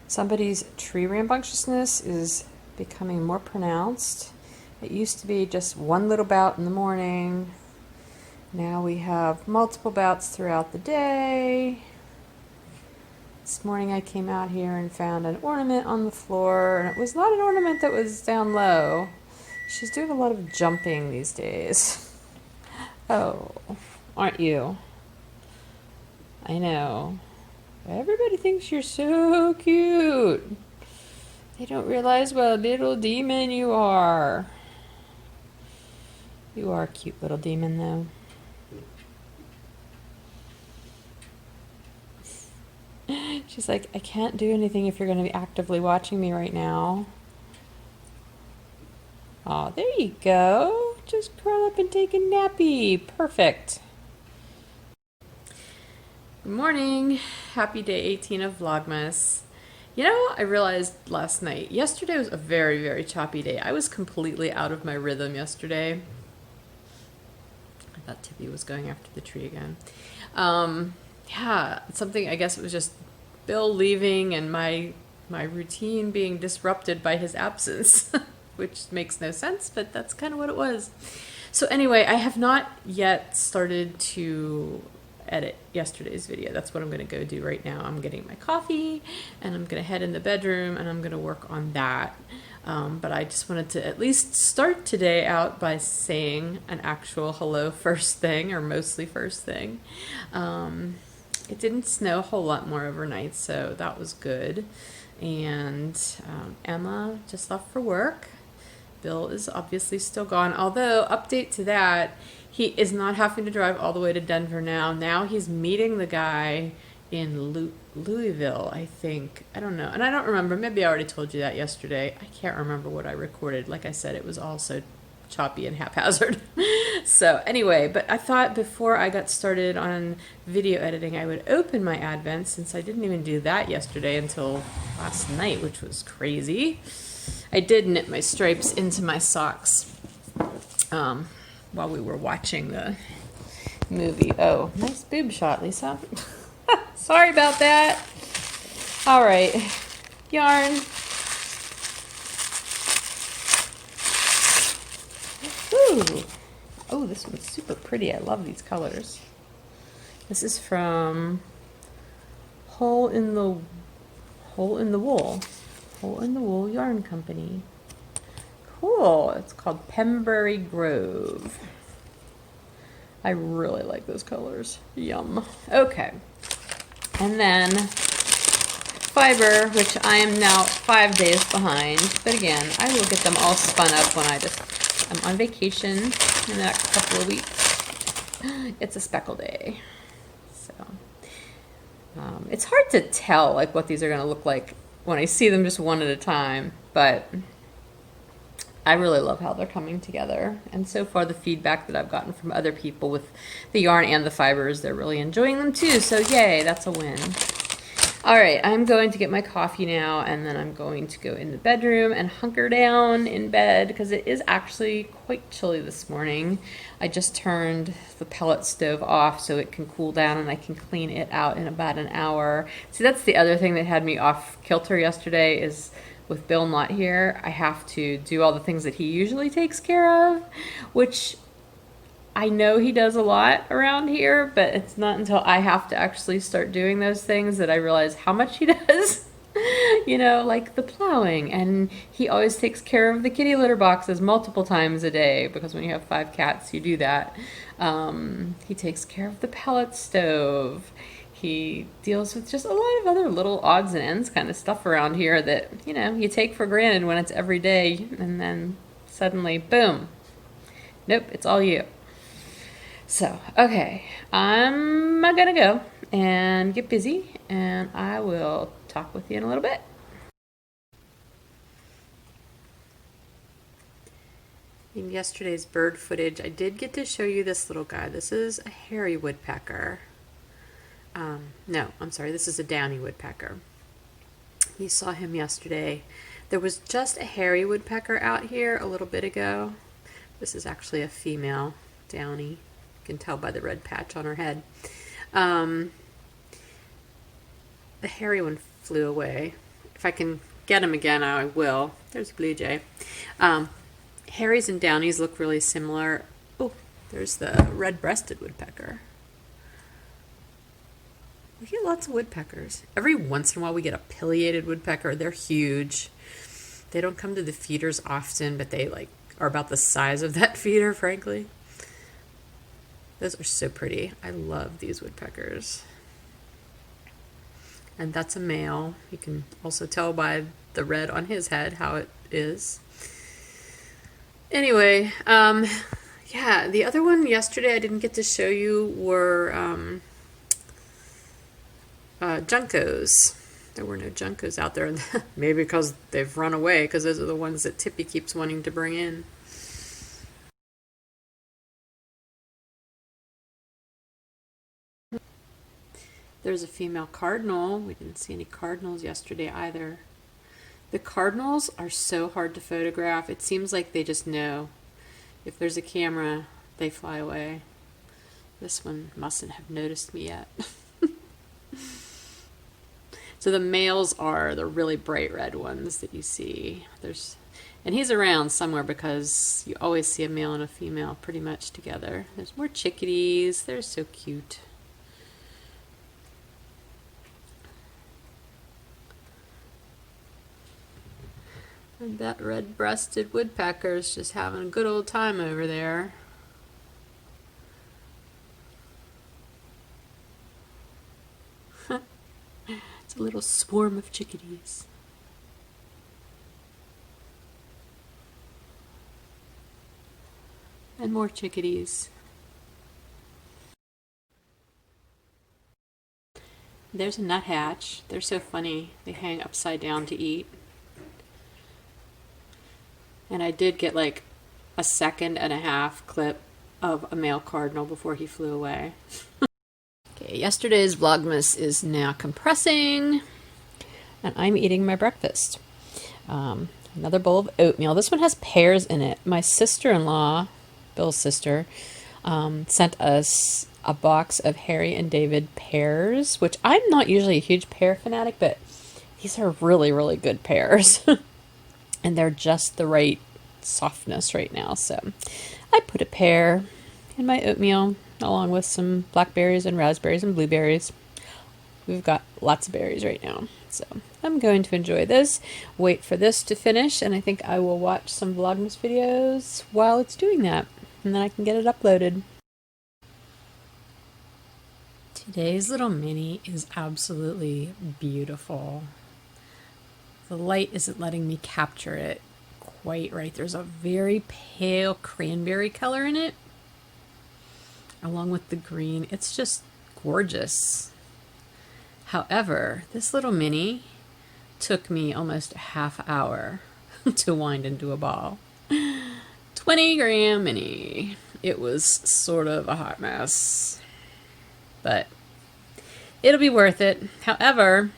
Somebody's tree rambunctiousness is becoming more pronounced. It used to be just one little bout in the morning. Now we have multiple bouts throughout the day. This morning I came out here and found an ornament on the floor, and it was not an ornament that was down low. She's doing a lot of jumping these days. Oh, aren't you? I know. Everybody thinks you're so cute. They don't realize what a little demon you are. You are a cute little demon, though. She's like, I can't do anything if you're going to be actively watching me right now. Oh, there you go. Just curl up and take a nappy. Perfect. Good morning. Happy day 18 of Vlogmas. You know, I realized last night, yesterday was a very, very choppy day. I was completely out of my rhythm yesterday. I thought Tippy was going after the tree again. Yeah, something, I guess it was just Bill leaving and my routine being disrupted by his absence, which makes no sense, but that's kind of what it was. So anyway, I have not yet started to edit yesterday's video. That's what I'm going to go do right now. I'm getting my coffee and I'm going to head in the bedroom and I'm going to work on that. But I just wanted to at least start today out by saying an actual hello first thing, or mostly first thing. It didn't snow a whole lot more overnight, so that was good. And Emma just left for work. Bill is obviously still gone, although, update to that, he is not having to drive all the way to Denver now. Now he's meeting the guy in Louisville, I think. I don't know. And I don't remember. Maybe I already told you that yesterday. I can't remember what I recorded. Like I said, it was all so choppy and haphazard. So anyway, but I thought before I got started on video editing, I would open my Advent, since I didn't even do that yesterday until last night, which was crazy. I did knit my stripes into my socks while we were watching the movie. Oh, nice boob shot, Lisa. Sorry about that. All right, yarn. Ooh. Oh, this one's super pretty. I love these colors. This is from Hole in the Wool. Hole in the Wool Yarn Company. Cool. It's called Pembury Grove. I really like those colors. Yum. Okay. And then fiber, which I am now 5 days behind. But again, I will get them all spun up when I'm on vacation in the next couple of weeks. It's a speckle day. So it's hard to tell like what these are going to look like when I see them just one at a time, but I really love how they're coming together. And so far the feedback that I've gotten from other people with the yarn and the fibers, they're really enjoying them too. So yay, that's a win. All right, I'm going to get my coffee now, and then I'm going to go in the bedroom and hunker down in bed because it is actually quite chilly this morning. I just turned the pellet stove off so it can cool down and I can clean it out in about an hour. See, that's the other thing that had me off kilter yesterday is with Bill not here, I have to do all the things that he usually takes care of, which I know he does a lot around here, but it's not until I have to actually start doing those things that I realize how much he does. You know, like the plowing, and he always takes care of the kitty litter boxes multiple times a day, because when you have 5 cats, you do that. He takes care of the pellet stove. He deals with just a lot of other little odds and ends kind of stuff around here that, you know, you take for granted when it's every day, and then suddenly, boom. Nope, it's all you. So, okay, I'm gonna go and get busy, and I will talk with you in a little bit. In yesterday's bird footage, I did get to show you this little guy. This is a hairy woodpecker. No, I'm sorry, this is a downy woodpecker. You saw him yesterday. There was just a hairy woodpecker out here a little bit ago. This is actually a female downy. You can tell by the red patch on her head. The hairy one flew away, If I can get him again, I will. There's a blue jay. Harry's and Downy's look really similar. Oh, there's the red-breasted woodpecker. We get lots of woodpeckers. Every once in a while we get a pileated woodpecker. They're huge. They don't come to the feeders often, but they like are about the size of that feeder, frankly. Those are so pretty. I love these woodpeckers. And that's a male. You can also tell by the red on his head how it is. Anyway, yeah, the other one yesterday I didn't get to show you were juncos. There were no juncos out there, maybe because they've run away, because those are the ones that Tippy keeps wanting to bring in. There's a female cardinal. We didn't see any cardinals yesterday either. The cardinals are so hard to photograph. It seems like they just know. If there's a camera, they fly away. This one mustn't have noticed me yet. So the males are the really bright red ones that you see. And he's around somewhere because you always see a male and a female pretty much together. There's more chickadees. They're so cute. And that red-breasted woodpecker is just having a good old time over there. It's a little swarm of chickadees. And more chickadees. There's a nuthatch. They're so funny. They hang upside down to eat. And I did get like a 1.5-second clip of a male cardinal before he flew away. Okay, yesterday's Vlogmas is now compressing, and I'm eating my breakfast. Another bowl of oatmeal. This one has pears in it. My sister-in-law, Bill's sister, sent us a box of Harry and David pears, which I'm not usually a huge pear fanatic, but these are really, really good pears. And they're just the right softness right now. So I put a pear in my oatmeal along with some blackberries and raspberries and blueberries. We've got lots of berries right now. So I'm going to enjoy this, wait for this to finish, and I think I will watch some Vlogmas videos while it's doing that. And then I can get it uploaded. Today's little mini is absolutely beautiful. The light isn't letting me capture it quite right. There's a very pale cranberry color in it, along with the green. It's just gorgeous. However, this little mini took me almost a half hour to wind into a ball. 20-gram mini. It was sort of a hot mess, but it'll be worth it. However,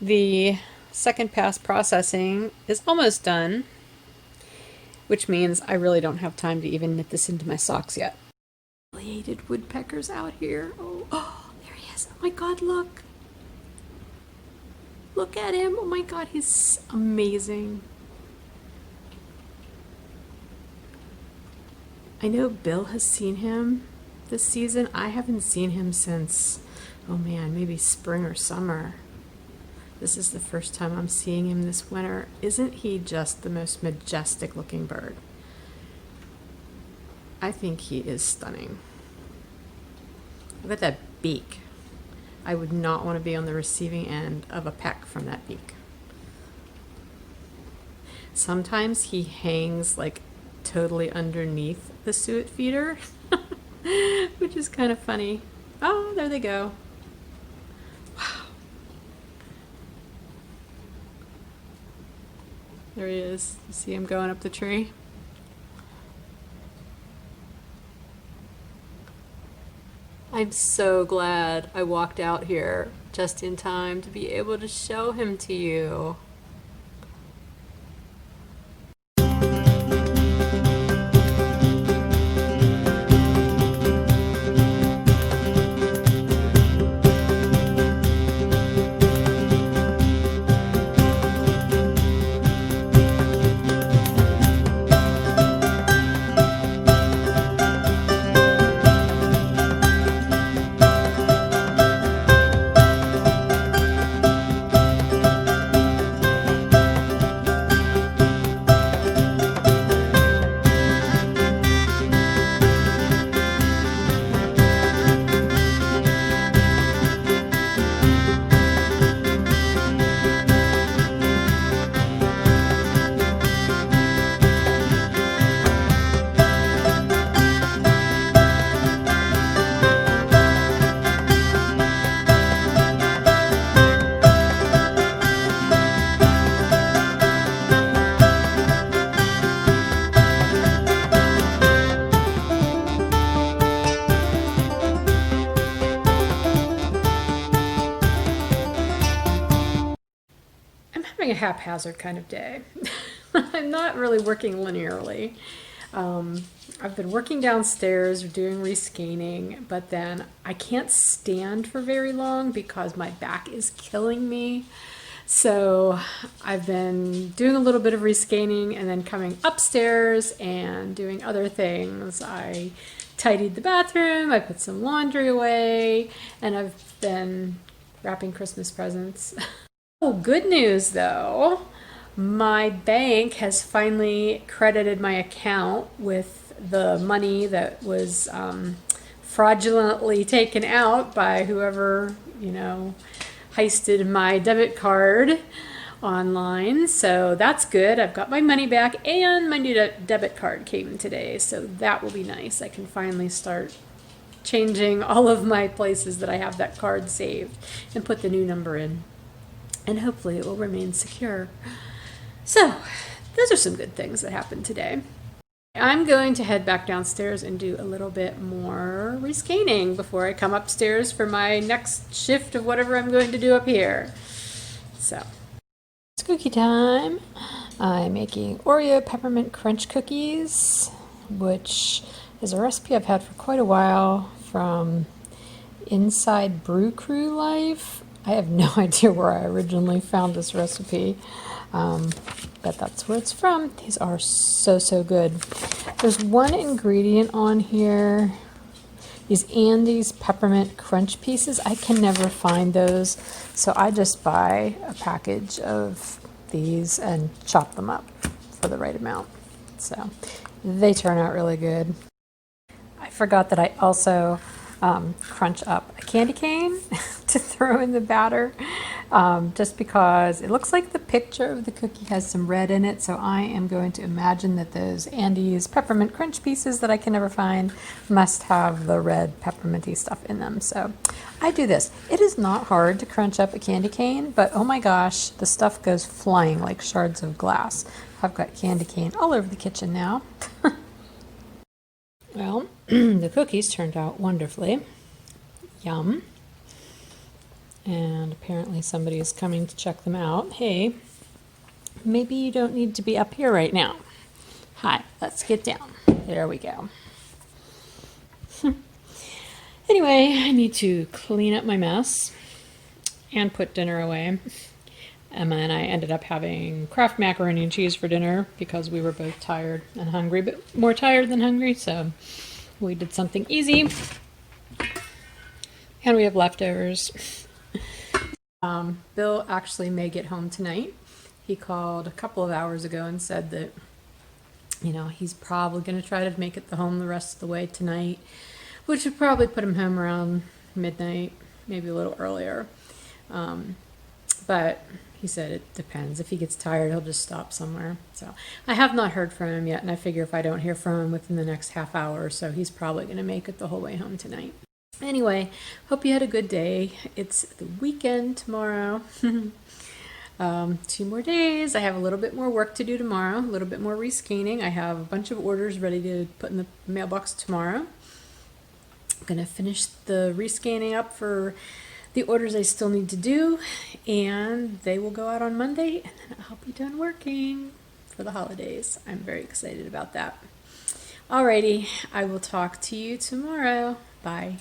the second pass processing is almost done, which means I really don't have time to even knit this into my socks yet. Pileated woodpeckers out here. Oh, there he is. Oh my God, look. Look at him. Oh my God, he's amazing. I know Bill has seen him this season. I haven't seen him since, oh man, maybe spring or summer. This is the first time I'm seeing him this winter. Isn't he just the most majestic looking bird? I think he is stunning. Look at that beak. I would not want to be on the receiving end of a peck from that beak. Sometimes he hangs like totally underneath the suet feeder, which is kind of funny. Oh, there they go. Wow. There he is. You see him going up the tree? I'm so glad I walked out here just in time to be able to show him to you. having a haphazard kind of day. I'm not really working linearly. I've been working downstairs doing rescaning, but then I can't stand for very long because my back is killing me. So I've been doing a little bit of rescaning and then coming upstairs and doing other things. I tidied the bathroom, I put some laundry away, and I've been wrapping Christmas presents. Oh, good news though. My bank has finally credited my account with the money that was fraudulently taken out by whoever, heisted my debit card online. So that's good. I've got my money back, and my new debit card came today. So that will be nice. I can finally start changing all of my places that I have that card saved and put the new number in. And hopefully it will remain secure. So those are some good things that happened today. I'm going to head back downstairs and do a little bit more rescaning before I come upstairs for my next shift of whatever I'm going to do up here. So, it's cookie time. I'm making Oreo peppermint crunch cookies, which is a recipe I've had for quite a while from Inside Brew Crew Life. I have no idea where I originally found this recipe. But that's where it's from. These are so good. There's one ingredient on here, these Andes peppermint crunch pieces. I can never find those, so I just buy a package of these and chop them up for the right amount. So they turn out really good. I forgot that I also crunch up a candy cane to throw in the batter, just because it looks like the picture of the cookie has some red in it, so I am going to imagine that those Andes peppermint crunch pieces that I can never find must have the red pepperminty stuff in them. So I do this. It is not hard to crunch up a candy cane, but oh my gosh, the stuff goes flying like shards of glass. I've got candy cane all over the kitchen now. Well, the cookies turned out wonderfully. Yum. And apparently somebody is coming to check them out. Hey, maybe you don't need to be up here right now. Hi, let's get down. There we go. Anyway, I need to clean up my mess and put dinner away. Emma and I ended up having Kraft macaroni and cheese for dinner because we were both tired and hungry, but more tired than hungry, so we did something easy. And we have leftovers. Bill actually may get home tonight. He called a couple of hours ago and said that, he's probably going to try to make it home the rest of the way tonight, which would probably put him home around midnight, maybe a little earlier. But he said it depends. If he gets tired, he'll just stop somewhere. So I have not heard from him yet, and I figure if I don't hear from him within the next half hour or so, he's probably going to make it the whole way home tonight. Anyway, hope you had a good day. It's the weekend tomorrow. 2 more days. I have a little bit more work to do tomorrow, a little bit more rescaning. I have a bunch of orders ready to put in the mailbox tomorrow. I'm going to finish the rescanning up for the orders I still need to do, and they will go out on Monday, and then I'll be done working for the holidays. I'm very excited about that. Alrighty, I will talk to you tomorrow. Bye.